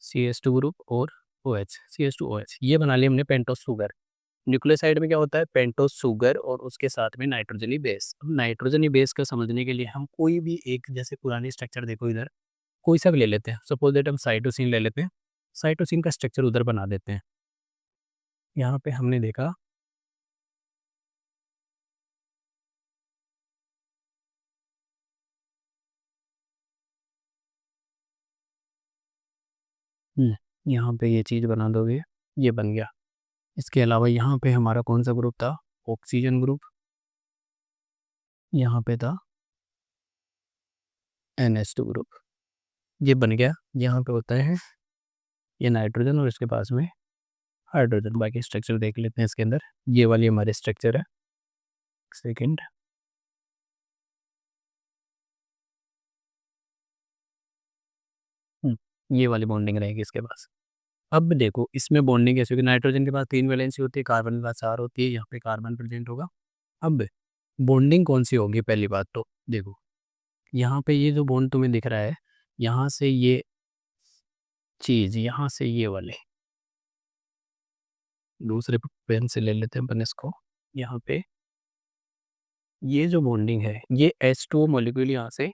[SPEAKER 1] CH2 ग्रुप और OH, CH2OH, ये बना लिया हमने पेंटोस शुगर। न्यूक्लियोसाइड में क्या होता है, पेंटोस शुगर और उसके साथ में नाइट्रोजनी बेस। अब नाइट्रोजनी बेस का समझने के लिए हम कोई भी एक, जैसे पुरानी स्ट्रक्चर देखो इधर, कोई सा भी ले लेते हैं, सपोज दैट हम साइटोसिन ले लेते हैं, साइटोसिन का स्ट्रक्चर उधर बना देते हैं। यहाँ पे हमने देखा यहाँ पे ये चीज़ बना दोगे, ये बन गया। इसके अलावा यहाँ पे हमारा कौन सा ग्रुप था, ऑक्सीजन ग्रुप, यहाँ पे था NH2 ग्रुप, ये बन गया। यहाँ पे होता है ये नाइट्रोजन और इसके पास में हाइड्रोजन। बाकी स्ट्रक्चर देख लेते हैं इसके अंदर, ये वाली हमारी स्ट्रक्चर है। सेकेंड, ये वाली बॉन्डिंग रहेगी इसके पास। अब देखो इसमें बॉन्डिंग कैसे होगी, नाइट्रोजन के पास 3 वैलेंसी होती है, कार्बन के पास 4 होती है, यहाँ पे कार्बन प्रेजेंट होगा। अब बॉन्डिंग कौन सी होगी, पहली बात तो देखो यहाँ पे ये जो बॉन्ड तुम्हें दिख रहा है, यहाँ से ये चीज़, यहाँ से ये वाले, दूसरे पेन से ले लेते हैं अपन इसको, यहाँ पे ये जो बॉन्डिंग है, ये H2O मॉलिक्यूल यहाँ से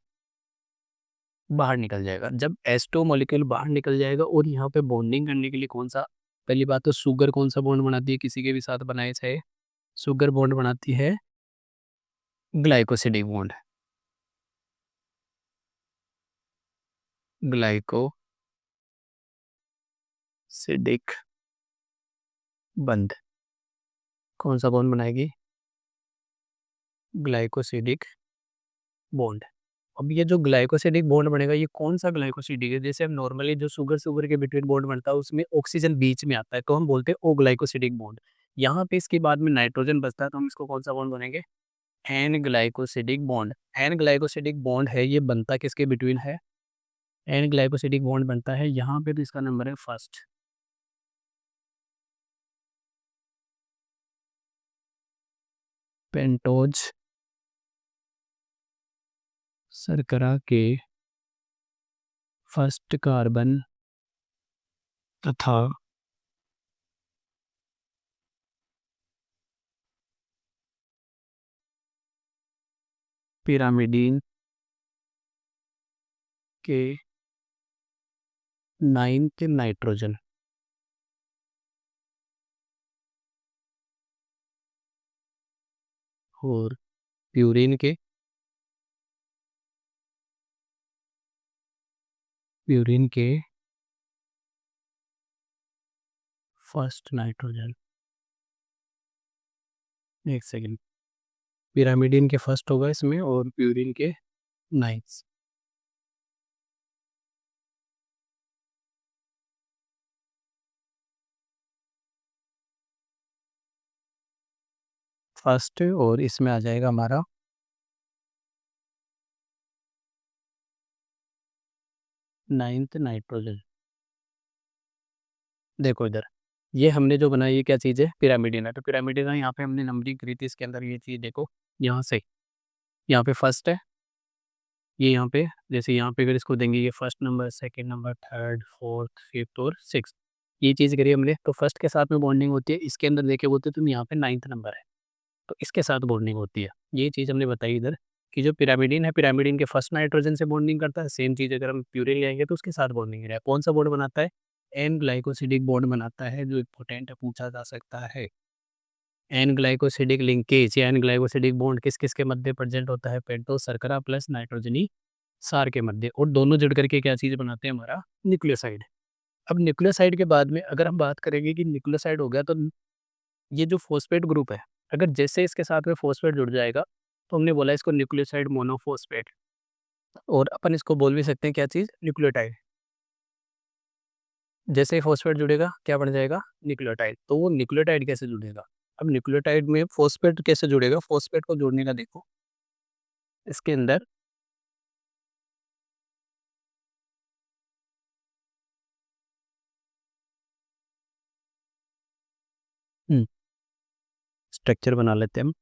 [SPEAKER 1] बाहर निकल जाएगा। जब H2O मॉलिक्यूल बाहर निकल जाएगा और यहाँ पे बॉन्डिंग करने के लिए कौन-सा, पहली बात तो शुगर कौन-सा बॉन्ड बनाती है किसी के भी साथ बनाए चाहे, शुगर बॉन्ड बनाती है ग्लाइकोसिडिक बॉन्ड। ग्लाइकोसिडिक बंध कौन-सा बॉन्ड बनाएगी? Glycosidic bond. अब ये जो ग्लाइकोसिडिक बॉन्ड बनेगा, ये कौन-सा ग्लाइकोसिडिक है? जैसे हम नॉर्मली जो शुगर-शुगर के बिटवीन बॉन्ड बनता है उसमें ऑक्सीजन बीच में आता है, तो हम बोलते हैं ओ ग्लाइकोसिडिक बॉन्ड। यहाँ पे इसके बाद में नाइट्रोजन बचता है, तो हम इसको कौन-सा बॉन्ड बोलेंगे? N glycosidic bond. N glycosidic bond है, ये बनता किसके बिटवीन है? एन ग्लाइकोसिडिक बॉन्ड बनता है यहाँ पे, तो इसका नंबर है फर्स्ट। पेंटोज शर्करा के फर्स्ट कार्बन तथा पिरामिडीन के नाइन्थ नाइट्रोजन और प्यूरिन के फर्स्ट नाइट्रोजन। एक सेकेंड, पिरामिडिन के फर्स्ट होगा इसमें और प्यूरिन के नाइन्थ। फर्स्ट और इसमें आ जाएगा हमारा नाइन्थ नाइट्रोजन। देखो इधर, ये हमने जो बनाई ये क्या चीज़ है? पिरामिडिन है। तो पिरामिडिन है, यहाँ पे हमने नंबरिंग करी थी, इसके अंदर ये चीज़ देखो, यहाँ से यहाँ पे फर्स्ट है, ये यहाँ पे, जैसे यहाँ पे अगर इसको देंगे ये first number, second number, third, fourth, fifth और सिक्स, ये चीज़ करी हमने। तो फर्स्ट के साथ में बॉन्डिंग होती है, इसके अंदर देखे बोलते तुम यहाँ पे नाइन्थ नंबर है, तो इसके साथ बॉन्डिंग होती है। ये चीज़ हमने बताई इधर कि जो पिरामिडिन है, पिरामिडिन के फर्स्ट नाइट्रोजन से बॉन्डिंग करता है। सेम चीज़ अगर हम प्यूरिन लेंगे तो उसके साथ बॉन्डिंग करेगा। कौन सा बॉन्ड बनाता है? एन ग्लाइकोसिडिक बॉन्ड बनाता है, जो इम्पोर्टेंट है, पूछा जा सकता है। एन ग्लाइकोसिडिक लिंकेज या एन ग्लाइकोसिडिक बॉन्ड किस किस के मध्य प्रेजेंट होता है? पेंटोस शर्करा प्लस नाइट्रोजनी सार के मध्य, और दोनों जुड़ करके क्या चीज़ बनाते हैं? हमारा न्यूक्लियोसाइड। अब न्यूक्लियोसाइड के बाद में अगर हम बात करेंगे कि न्यूक्लियोसाइड हो गया, तो ये जो फॉस्फेट ग्रुप है, अगर जैसे इसके साथ में फॉस्फेट जुड़ जाएगा तो हमने बोला इसको न्यूक्लियोसाइड मोनोफॉस्फेट, और अपन इसको बोल भी सकते हैं क्या चीज़? न्यूक्लियोटाइड। जैसे ही फॉस्फेट जुड़ेगा क्या बन जाएगा? न्यूक्लियोटाइड। तो वो न्यूक्लियोटाइड कैसे जुड़ेगा? अब न्यूक्लियोटाइड में फॉस्फेट कैसे जुड़ेगा? फॉस्फेट को जोड़ने का देखो, इसके अंदर स्ट्रक्चर बना लेते हैं हम।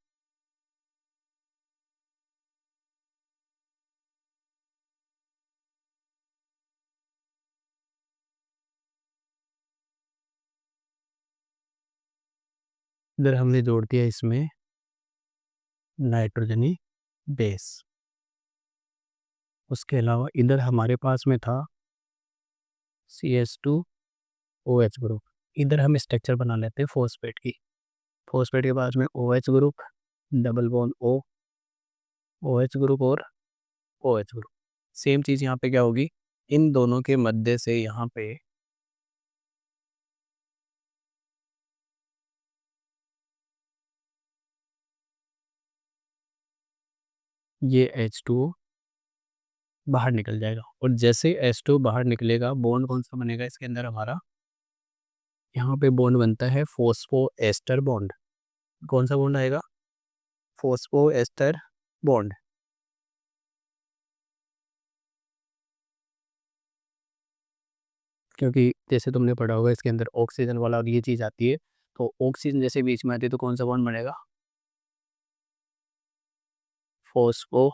[SPEAKER 1] इधर हमने जोड़ दिया इसमें नाइट्रोजनी बेस। उसके अलावा इधर हमारे पास में था CH2OH ग्रुप। इधर हम स्ट्रक्चर बना लेते हैं फॉस्फेट की। फॉस्फेट के बाद में OH group, double bond O, OH group और OH ग्रुप। सेम चीज़ यहाँ पे क्या होगी? इन दोनों के मध्य से यहाँ पे ये H2O बाहर निकल जाएगा, और जैसे H2O बाहर निकलेगा, बॉन्ड कौन सा बनेगा इसके अंदर? हमारा यहाँ पे बॉन्ड बनता है फॉस्फो एस्टर बॉन्ड। कौन सा बॉन्ड आएगा? Phosphoester bond. क्योंकि जैसे तुमने पढ़ा होगा इसके अंदर ऑक्सीजन वाला और ये चीज़ आती है, तो ऑक्सीजन जैसे बीच में आती है तो कौन सा बॉन्ड बनेगा? फॉस्फो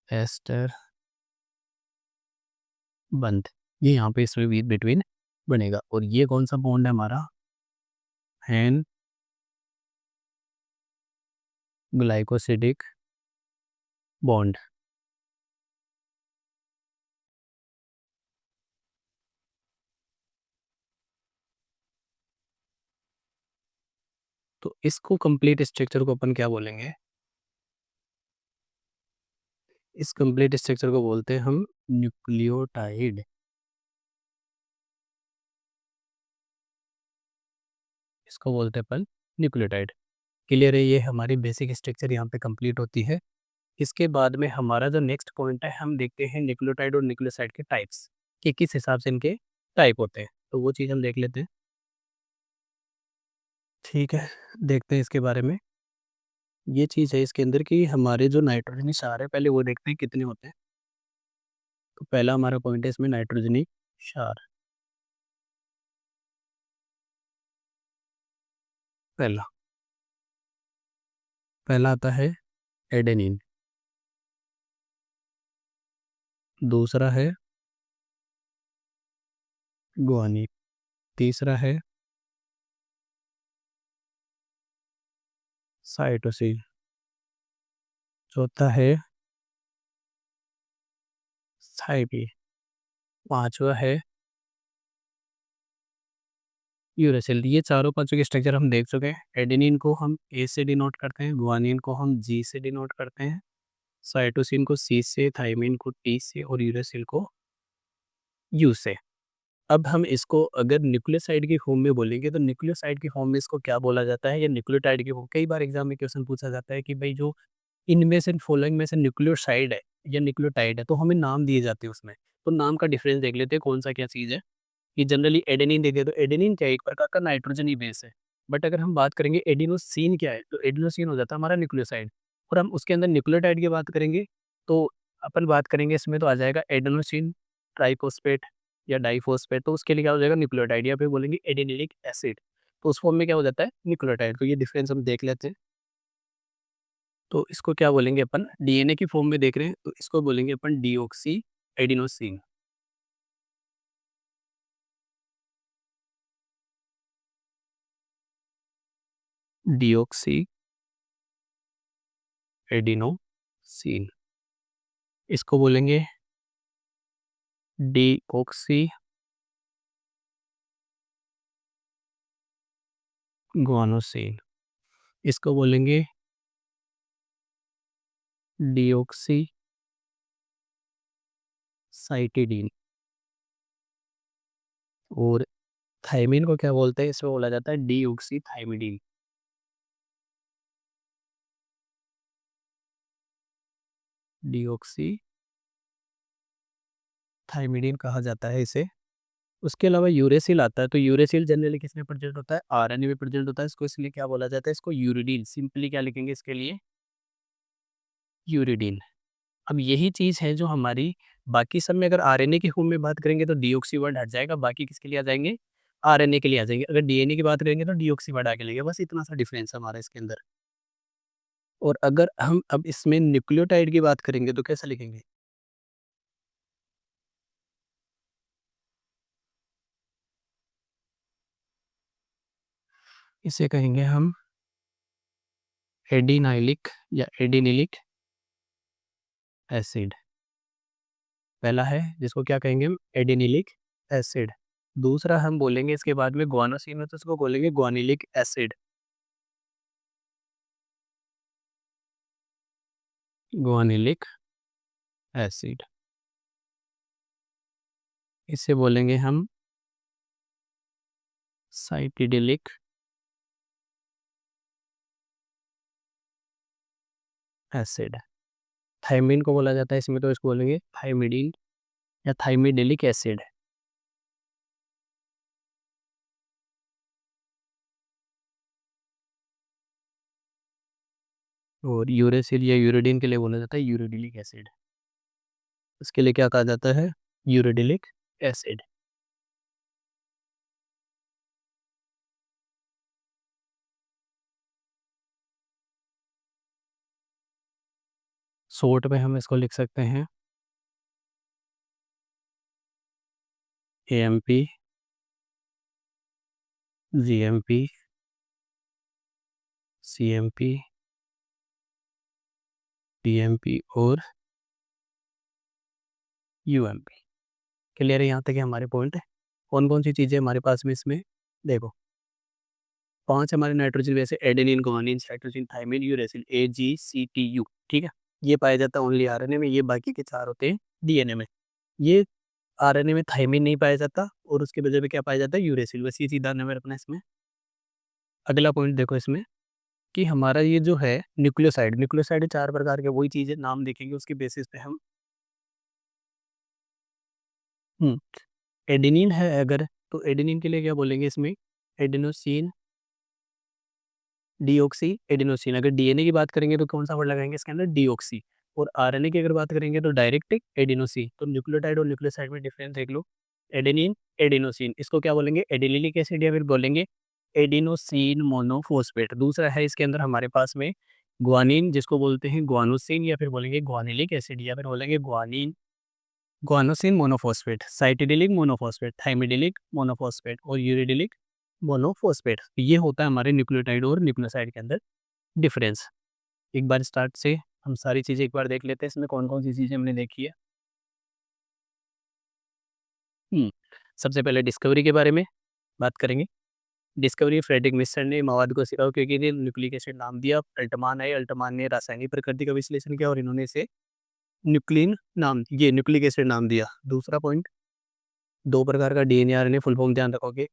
[SPEAKER 1] एस्टर बंध, ये यहाँ पे इसमें बीच बिटवीन बनेगा। और ये कौन सा बॉन्ड है हमारा? N glycosidic bond. तो इसको कंप्लीट स्ट्रक्चर को अपन क्या बोलेंगे? इस कंप्लीट स्ट्रक्चर को बोलते हैं हम न्यूक्लियोटाइड। इसको बोलते हैं अपन न्यूक्लियोटाइड। क्लियर है? ये हमारी बेसिक स्ट्रक्चर यहाँ पे कंप्लीट होती है। इसके बाद में हमारा जो नेक्स्ट पॉइंट है, हम देखते हैं न्यूक्लियोटाइड और न्यूक्लियोसाइड के टाइप्स, कि किस हिसाब से इनके टाइप होते हैं। तो वो चीज़ हम देख लेते हैं। ठीक है, देखते हैं इसके बारे में। ये चीज़ है इसके अंदर कि हमारे जो नाइट्रोजनी क्षार है, पहले वो देखते हैं कितने होते हैं। तो पहला हमारा पॉइंट है इसमें नाइट्रोजनी क्षार। पहला पहला आता है एडेनिन। दूसरा है गुआनिन। तीसरा है साइटोसिन। चौथा है थाइमिन। पांचवा है यूरेसिल। ये चारों पांचों के स्ट्रक्चर हम देख चुके हैं। एडेनिन को हम ए से डिनोट करते हैं, गुआनिन को हम जी से डिनोट करते हैं, साइटोसिन को सी से, थाइमिन को टी से और यूरेसिल को यू से। अब हम इसको अगर न्यूक्लियोसाइड की फॉर्म में बोलेंगे तो न्यूक्लियोसाइड की फॉर्म में इसको क्या बोला जाता है, या न्यूक्लियोटाइड की फॉर्म। कई बार एग्जाम में क्वेश्चन पूछा जाता है कि भाई जो इनमें से फॉलोइंग में से न्यूक्लियोसाइड है या न्यूक्लियोटाइड है, तो हमें नाम दिए जाते हैं उसमें। तो नाम का डिफरेंस देख लेते हैं, कौन सा क्या चीज़ है। कि जनरली एडेनिन देखे तो एडेनिन क्या है, एक प्रकार का नाइट्रोजन ही बेस है। बट अगर हम बात करेंगे एडिनोसिन क्या है, तो एडिनोसिन हो जाता है हमारा न्यूक्लियोसाइड। और हम उसके अंदर न्यूक्लियोटाइड की बात करेंगे तो अपन बात करेंगे इसमें तो आ जाएगा एडेनोसिन ट्राइफॉस्फेट या डाइफॉस्फेट। तो उसके लिए क्या हो जाएगा न्यूक्लियोटाइड, या फिर बोलेंगे एडेनिलिक एसिड। तो उस फॉर्म में क्या हो जाता है न्यूक्लियोटाइड। तो ये डिफरेंस हम देख लेते हैं। तो इसको क्या बोलेंगे अपन, डीएनए की फॉर्म में देख रहे हैं तो इसको बोलेंगे अपन डीऑक्सी एडिनोसिन। Deoxy adenosine. इसको बोलेंगे डीऑक्सी गुआनोसिन। इसको बोलेंगे डीऑक्सी साइटिडीन। और थायमिन को क्या बोलते हैं, इसमें बोला जाता है डीऑक्सी थायमिडीन। डीऑक्सी थायमिडीन कहा जाता है इसे। उसके अलावा यूरेसिल आता है। तो यूरेसिल जनरली किसमें प्रेजेंट होता है, आरएनए में प्रेजेंट होता है। इसको इसलिए क्या बोला जाता है, इसको यूरिडीन। सिंपली क्या लिखेंगे इसके लिए, यूरिडीन। अब यही चीज़ है जो हमारी बाकी सब में, अगर आरएनए की फॉर्म में बात करेंगे तो डीऑक्सी वर्ड हट जाएगा, बाकी किसके लिए आ जाएंगे, आरएनए के लिए आ जाएंगे। अगर डीएनए की बात करेंगे तो डीऑक्सी वर्ड आगे लगेगा। बस इतना सा डिफरेंस है हमारा इसके अंदर। और अगर हम अब इसमें न्यूक्लियोटाइड की बात करेंगे तो कैसा लिखेंगे, इसे कहेंगे हम एडिनाइलिक या एडिनिलिक एसिड। पहला है जिसको क्या कहेंगे हम, एडिनिलिक एसिड। दूसरा हम बोलेंगे इसके बाद में गुआनोसिन है तो इसको बोलेंगे गुआनिलिक एसिड। गुआनिलिक एसिड। इसे बोलेंगे हम साइटिडिलिक एसिड। थायमिन को बोला जाता है इसमें तो इसको बोलेंगे थाइमिडीन या थाइमिडिलिक एसिड। और यूरेसिल या यूरिडीन के लिए बोला जाता है यूरिडिलिक एसिड। इसके लिए क्या कहा जाता है, यूरिडिलिक एसिड। शॉर्ट में हम इसको लिख सकते हैं एएमपी, जीएमपी, सीएमपी, टीएमपी और यूएमपी। क्लियर है यहाँ तक है हमारे पॉइंट? कौन कौन सी चीज़ें हमारे पास में इसमें देखो, 5 हमारे नाइट्रोजन वैसे adenine, guanine, cytosine, thymine, uracil, AGCTU, ठीक है? ये पाया जाता है ओनली आरएनए में, ये बाकी के 4 होते हैं डीएनए में। ये आरएनए में थाइमिन नहीं पाया जाता और उसके बजाय में क्या पाया जाता है? यूरेसिल। बस ये सीधा नंबर रखना है इसमें। अगला पॉइंट देखो इसमें कि हमारा ये जो है न्यूक्लियोसाइड, न्यूक्लियोसाइड 4 प्रकार के, वही चीज़ें नाम देखेंगे उसके बेसिस पे हम। हुँ, एडेनिन है अगर, तो एडेनिन के लिए क्या बोलेंगे इसमें? Adenosine deoxy adenosine. अगर डीएनए की बात करेंगे तो कौन-सा वर्ड लगाएँगे इसके अंदर? डीऑक्सी। और आरएनए की अगर बात करेंगे तो डायरेक्ट एडेनोसिन। तो न्यूक्लियोटाइड और न्यूक्लियोसाइड में डिफरेंस देख लो। एडेनिन, एडेनोसिन, इसको क्या बोलेंगे? एडेनिलिक एसिड या फिर बोलेंगे एडिनोसिन मोनोफॉस्फेट। दूसरा है इसके अंदर हमारे पास में गुआनिन, जिसको बोलते हैं गुआनोसिन या फिर बोलेंगे गुआनिलिक एसिड या फिर बोलेंगे guanine, guanosine monophosphate, cytidylic monophosphate, thymidylic monophosphate और यूरिडिलिक मोनोफॉस्फेट। ये होता है हमारे न्यूक्लियोटाइड और न्यूक्लियोसाइड के अंदर डिफरेंस। एक बार स्टार्ट से हम सारी चीज़ें एक बार देख लेते हैं, इसमें कौन-कौन सी चीज़ें हमने देखी है। हुँ, सबसे पहले डिस्कवरी के बारे में बात करेंगे। डिस्कवरी फ्रेडरिक मिस्टर ने मवाद को सिर्फ क्योंकि इन्हें न्यूक्लिक एसिड नाम दिया। अल्टमान आए, अल्टमान ने रासायनिक प्रकृति का विश्लेषण किया और इन्होंने इसे न्यूक्लिक एसिड नाम दिया। दूसरा पॉइंट, 2 प्रकार का डीएनए आरएनए फुल फॉर्म ध्यान रखोगे।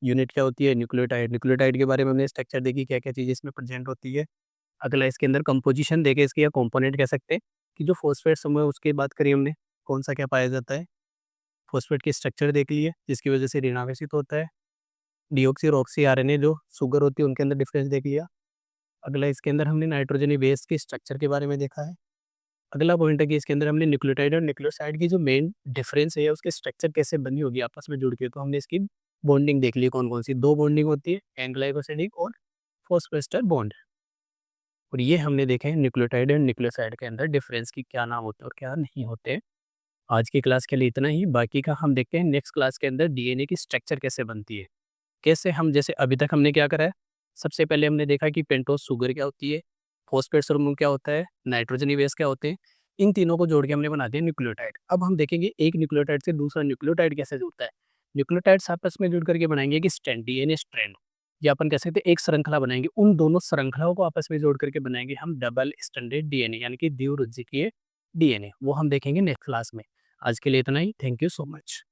[SPEAKER 1] यूनिट क्या होती है? न्यूक्लियोटाइड। न्यूक्लियोटाइड के बारे में हमने स्ट्रक्चर देखी, क्या-क्या चीज़ें इसमें प्रेजेंट होती है। अगला इसके अंदर कंपोजिशन देखे इसकी, या कंपोनेंट कह सकते हैं कि जो फॉस्फेट समूह है उसकी बात करी हमने, कौन-सा क्या पाया जाता है। फॉस्फेट की स्ट्रक्चर देख ली है, जिसकी वजह से ऋणावेशित होता है। डीऑक्सी और ऑक्सी आरएनए जो शुगर होती है उनके अंदर डिफरेंस देख लिया। अगला इसके अंदर हमने नाइट्रोजनी बेस के स्ट्रक्चर के बारे में देखा है। अगला पॉइंट है कि इसके अंदर हमने न्यूक्लियोटाइड और न्यूक्लियोसाइड की जो मेन डिफरेंस है, उसके स्ट्रक्चर कैसे बनी होगी आपस में जुड़ के, तो हमने इसकी बॉन्डिंग देख ली कौन-कौन सी। 2 बॉन्डिंग होती है, एन ग्लाइकोसिडिक और फॉस्फेस्टर बॉन्ड। और ये हमने देखे हैं न्यूक्लियोटाइड और न्यूक्लियोसाइड के अंदर डिफरेंस की क्या नाम होते हैं और क्या नहीं होते। आज की क्लास के लिए इतना ही, बाकी का हम देखते हैं नेक्स्ट क्लास के अंदर डीएनए की स्ट्रक्चर कैसे बनती है। कैसे हम, जैसे अभी तक हमने क्या करा है, सबसे पहले हमने देखा कि पेंटोस शुगर क्या होती है, फॉस्फेट समूह क्या होता है, नाइट्रोजनी बेस क्या होते हैं। इन तीनों को जोड़ के हमने बना दिया न्यूक्लियोटाइड। अब हम देखेंगे एक न्यूक्लियोटाइड से दूसरा न्यूक्लियोटाइड कैसे जुड़ता है। न्यूक्लियोटाइड्स आपस में जुड़ करके बनाएंगे कि स्ट्रैंड, डीएनए स्ट्रैंड, या अपन कह सकते हैं एक श्रृंखला बनाएंगे। उन दोनों श्रृंखलाओं को आपस में जोड़ करके बनाएंगे हम डबल स्ट्रैंडेड डीएनए, यानी कि द्विरुज्जीय डीएनए। वो हम देखेंगे नेक्स्ट क्लास में। आज के लिए इतना ही। Thank you so much.